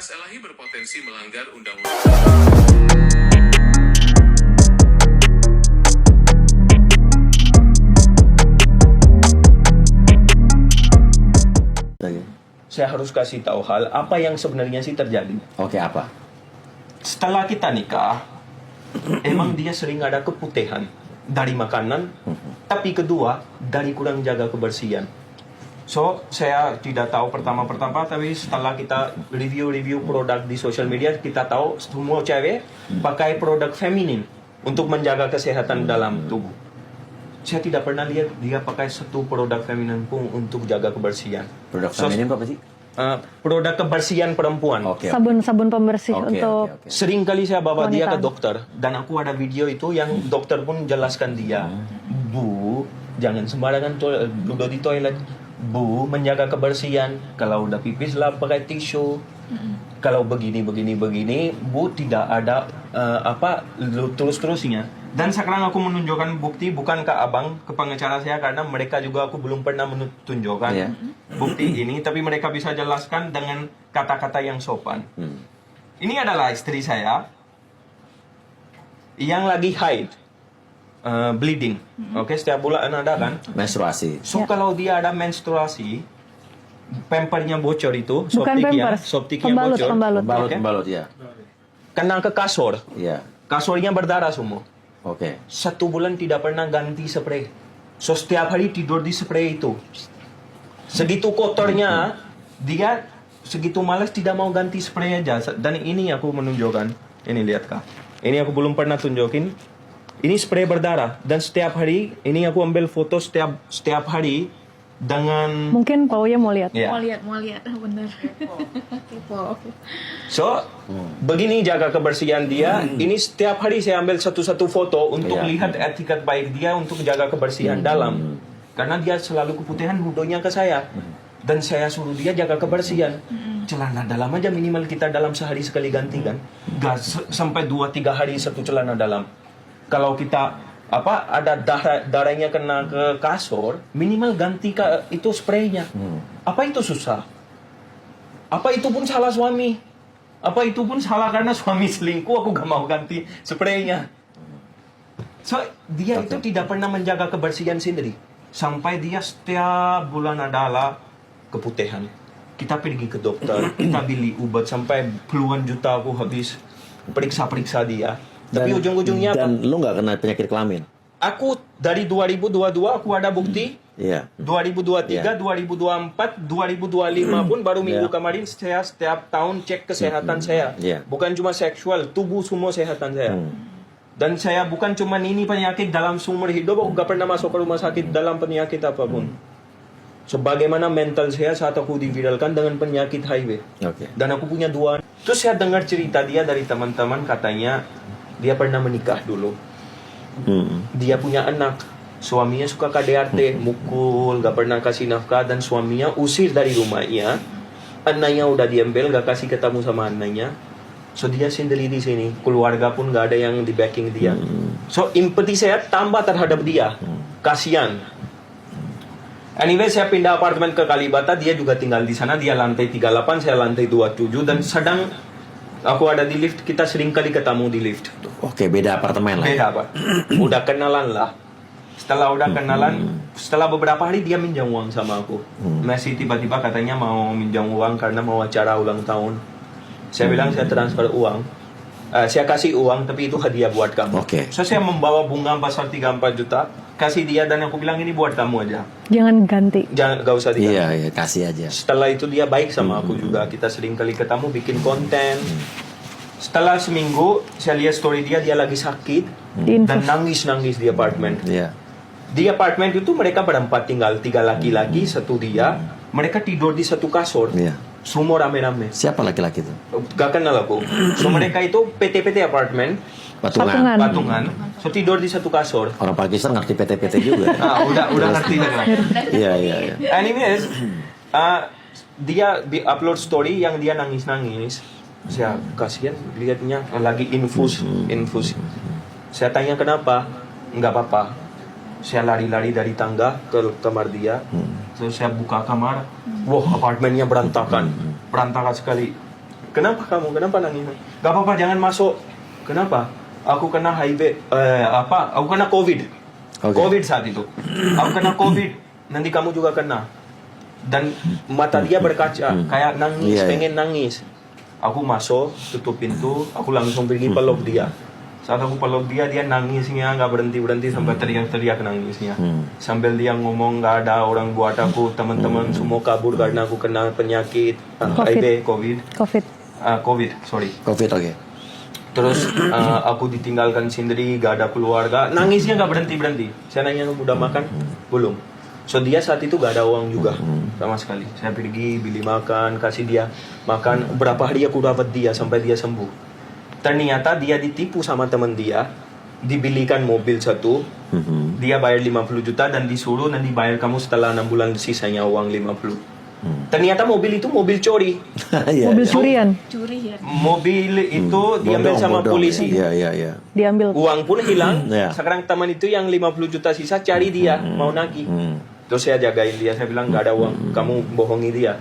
Mas Elahi berpotensi melanggar undang-undang. Saya harus kasih tahu hal apa yang sebenarnya sih terjadi. Oke, apa? Setelah kita nikah, emang dia sering ada keputihan dari makanan, tapi kedua dari kurang jaga kebersihan. So, saya tidak tahu pertama-tama, tapi setelah kita review produk di social media, kita tahu semua cewek pakai produk feminin untuk menjaga kesehatan dalam tubuh. Saya tidak pernah lihat dia pakai satu produk feminin pun untuk jaga kebersihan. Produk feminin apa sih? Produk kebersihan perempuan. Oke. Sabun pembersih Oke, untuk oke. Sering kali saya bawa dia ke wanita. dokter, dan aku ada video itu yang dokter pun jelaskan dia, Bu, jangan sembarangan duduk di toilet. Bu, menjaga kebersihan. Kalau udah pipis lah pakai tisu. Kalau begini, Bu, tidak ada terus-terusnya. Dan sekarang aku menunjukkan bukti bukan ke abang, ke pengacara saya, karena mereka juga aku belum pernah menunjukkan Iya. bukti ini, tapi mereka bisa jelaskan dengan kata-kata yang sopan. Ini adalah istri saya yang lagi haid, bleeding. Oke, setiap bulan ada kan? Menstruasi. So, Ya. kalau dia ada menstruasi, pampernya bocor itu, bukan pampers, soptik yang bocor, Pembalut ya. kena ke kasur, Iya. kasurnya berdarah semua. Oke. 1 bulan tidak pernah ganti spray. So, setiap hari tidur di spray itu. Segitu kotornya, dia segitu malas tidak mau ganti spray aja. Dan ini aku menunjukkan. Ini lihat kak. Ini aku belum pernah tunjukin. Ini spray berdarah. Dan setiap hari, ini aku ambil foto setiap hari dengan... mungkin Pauya mau lihat. Ya. Mau lihat, bener. Kepo. So, begini jaga kebersihan dia. Ini setiap hari saya ambil satu-satu foto untuk Iya. lihat etiket baik dia untuk jaga kebersihan dalam. Karena dia selalu keputihan nudonya ke saya. Dan saya suruh dia jaga kebersihan. Celana dalam aja minimal kita dalam sehari sekali ganti kan. Gak sampai 2-3 hari satu celana dalam. Kalau kita ada darahnya kena ke kasur, minimal ganti itu spraynya. Apa itu susah? Apa itu pun salah suami? Apa itu pun salah karena suami selingkuh, aku gak mau ganti spraynya. So, dia itu tidak pernah menjaga kebersihan sendiri. Sampai dia setiap bulan adalah keputihan. Kita pergi ke dokter, kita beli obat sampai puluhan juta aku habis periksa-periksa dia. Tapi ujung-ujungnya apa? Dan lu nggak kena penyakit kelamin? Aku dari 2022 aku ada bukti. Iya. 2023, Yeah. 2024, 2025 pun baru minggu Yeah. kemarin saya setiap tahun cek kesehatan saya. Yeah. Bukan cuma seksual, tubuh semua kesehatan saya. Dan saya bukan cuma ini penyakit dalam seumur hidup, aku gak pernah masuk ke rumah sakit dalam penyakit apapun. So, bagaimana mental saya saat aku diviralkan dengan penyakit HIV. Oke. Dan aku punya 2. Terus saya dengar cerita dia dari teman-teman, katanya dia pernah menikah dulu. Dia punya anak, suaminya suka KDRT, mukul, gak pernah kasih nafkah, dan suaminya usir dari rumahnya. Anaknya udah diambil, gak kasih ketemu sama anaknya. So dia sendiri di sini, keluarga pun gak ada yang di backing dia. So empati saya tambah terhadap dia, kasihan. Anyway, saya pindah apartemen ke Kalibata, dia juga tinggal di sana, dia lantai 38, saya lantai 27, dan sedang aku ada di lift, kita sering kali ketemu di lift. Oke, beda apartemen lah. Beda Pak. Udah kenalan lah. Setelah udah kenalan, setelah beberapa hari dia minjam uang sama aku. Masih tiba-tiba katanya mau minjam uang karena mau acara ulang tahun. Saya bilang saya transfer uang. Saya kasih uang tapi itu hadiah buat kamu. Oke. So saya membawa bunga besar 3-4 juta, kasih dia, dan aku bilang ini buat kamu aja. Jangan ganti. Jangan, gak usah diganti. Iya, iya, kasih aja. Setelah itu dia baik sama aku juga. Kita sering kali ketemu bikin konten. Setelah seminggu saya lihat story dia lagi sakit dan nangis-nangis di apartemen. Iya. Di apartemen itu mereka berempat tinggal, 3 laki-laki, 1 dia. Mereka tidur di satu kasur. Iya. Semua rame-rame. Siapa laki-laki itu? Gak kenal aku. So mereka itu PT-PT apartemen, Patungan. patungan. So tidur di satu kasur. Orang Pakistan ngerti PT-PT juga. Udah ngerti kan? Iya, iya, iya. Anyways, dia upload story yang dia nangis-nangis. Saya kasihan lihatnya lagi infus. Saya tanya kenapa? Nggak apa-apa. Saya lari-lari dari tangga ke kamar dia. Terus saya buka kamar. Wah, apartemennya berantakan sekali. Kenapa kamu? Kenapa nangis? Gak apa-apa, jangan masuk. Kenapa? Aku kena HIV, aku kena COVID. Oke. COVID saat itu. Aku kena COVID. Nanti kamu juga kena. Dan mata dia berkaca, kayak nangis, Iya, iya. pengen nangis. Aku masuk, tutup pintu, aku langsung pergi peluk dia. Saat aku peluk dia, dia nangisnya nggak berhenti sampai teriak-teriak nangisnya. Sambil dia ngomong nggak ada orang buat aku, teman-teman semua kabur karena aku kena penyakit HIV, COVID, sorry. COVID, oke. Terus aku ditinggalkan sendiri, gak ada keluarga. Nangisnya gak berhenti. Saya nanya, udah makan? Belum. So dia saat itu gak ada uang juga sama sekali. Saya pergi beli makan, kasih dia makan. Berapa hari aku dapat dia sampai dia sembuh. Ternyata dia ditipu sama teman dia. Dibelikan mobil satu. Dia bayar 50 juta dan disuruh nanti bayar kamu setelah 6 bulan sisanya uang 50. Ternyata mobil itu mobil curi. Iya, Mobil iya. curian. Curi ya. Mobil itu diambil sama Bodong. polisi. Iya. Diambil. Uang pun hilang. Ya. Sekarang teman itu yang 50 juta sisa cari dia, mau nagih. Terus saya jagain dia, saya bilang gak ada uang, kamu bohongi dia.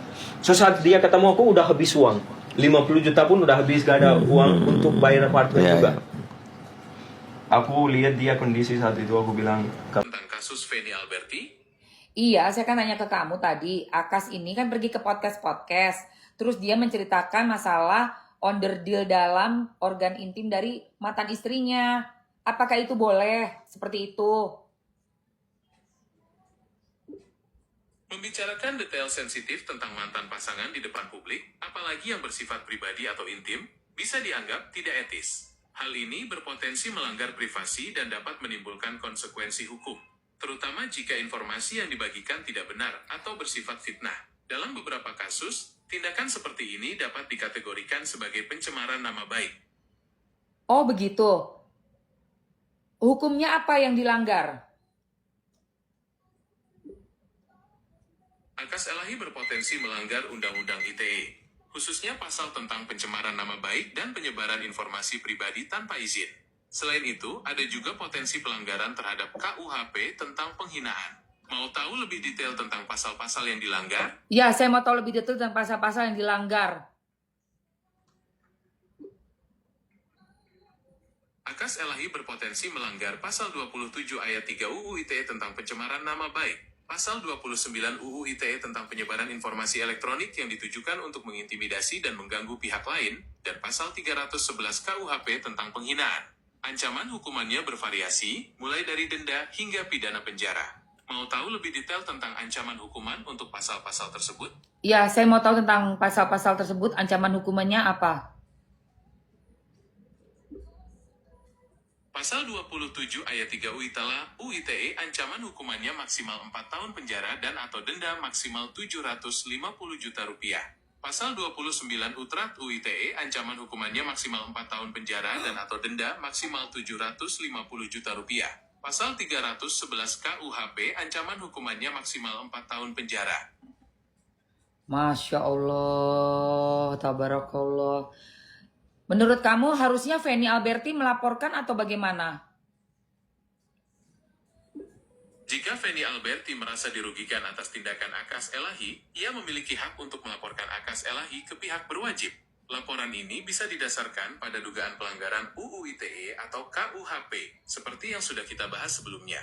So saat dia ketemu aku udah habis uang. 50 juta pun udah habis, gak ada uang untuk bayar apartemen Ya, juga. ya. Aku lihat dia kondisi saat itu, aku bilang, Tentang kasus Feni Alberti, Iya, saya kan nanya ke kamu tadi, Akas ini kan pergi ke podcast-podcast, terus dia menceritakan masalah onderdil dalam organ intim dari mantan istrinya. Apakah itu boleh? Seperti itu. membicarakan detail sensitif tentang mantan pasangan di depan publik, apalagi yang bersifat pribadi atau intim, bisa dianggap tidak etis. Hal ini berpotensi melanggar privasi dan dapat menimbulkan konsekuensi hukum, terutama jika informasi yang dibagikan tidak benar atau bersifat fitnah. Dalam beberapa kasus, tindakan seperti ini dapat dikategorikan sebagai pencemaran nama baik. Oh begitu. Hukumnya apa yang dilanggar? Akas Elahi berpotensi melanggar Undang-Undang ITE, khususnya pasal tentang pencemaran nama baik dan penyebaran informasi pribadi tanpa izin. Selain itu, ada juga potensi pelanggaran terhadap KUHP tentang penghinaan. Mau tahu lebih detail tentang pasal-pasal yang dilanggar? Ya, saya mau tahu lebih detail tentang pasal-pasal yang dilanggar. Akas Elahi berpotensi melanggar pasal 27 ayat 3 UU ITE tentang pencemaran nama baik, pasal 29 UU ITE tentang penyebaran informasi elektronik yang ditujukan untuk mengintimidasi dan mengganggu pihak lain, dan pasal 311 KUHP tentang penghinaan. Ancaman hukumannya bervariasi, mulai dari denda hingga pidana penjara. Mau tahu lebih detail tentang ancaman hukuman untuk pasal-pasal tersebut? Ya, saya mau tahu tentang pasal-pasal tersebut, ancaman hukumannya apa? Pasal 27 ayat 3 UITE ancaman hukumannya maksimal 4 tahun penjara dan atau denda maksimal 750 juta rupiah. Pasal 29 UTRAT UITE ancaman hukumannya maksimal 4 tahun penjara dan atau denda maksimal 750 juta rupiah. Pasal 311 KUHP ancaman hukumannya maksimal 4 tahun penjara. Masya Allah, tabarakallah. Menurut kamu harusnya Feni Alberti melaporkan atau bagaimana? Jika Feni Alberti merasa dirugikan atas tindakan Akas Elahi, ia memiliki hak untuk melaporkan Akas Elahi ke pihak berwajib. Laporan ini bisa didasarkan pada dugaan pelanggaran UU ITE atau KUHP, seperti yang sudah kita bahas sebelumnya.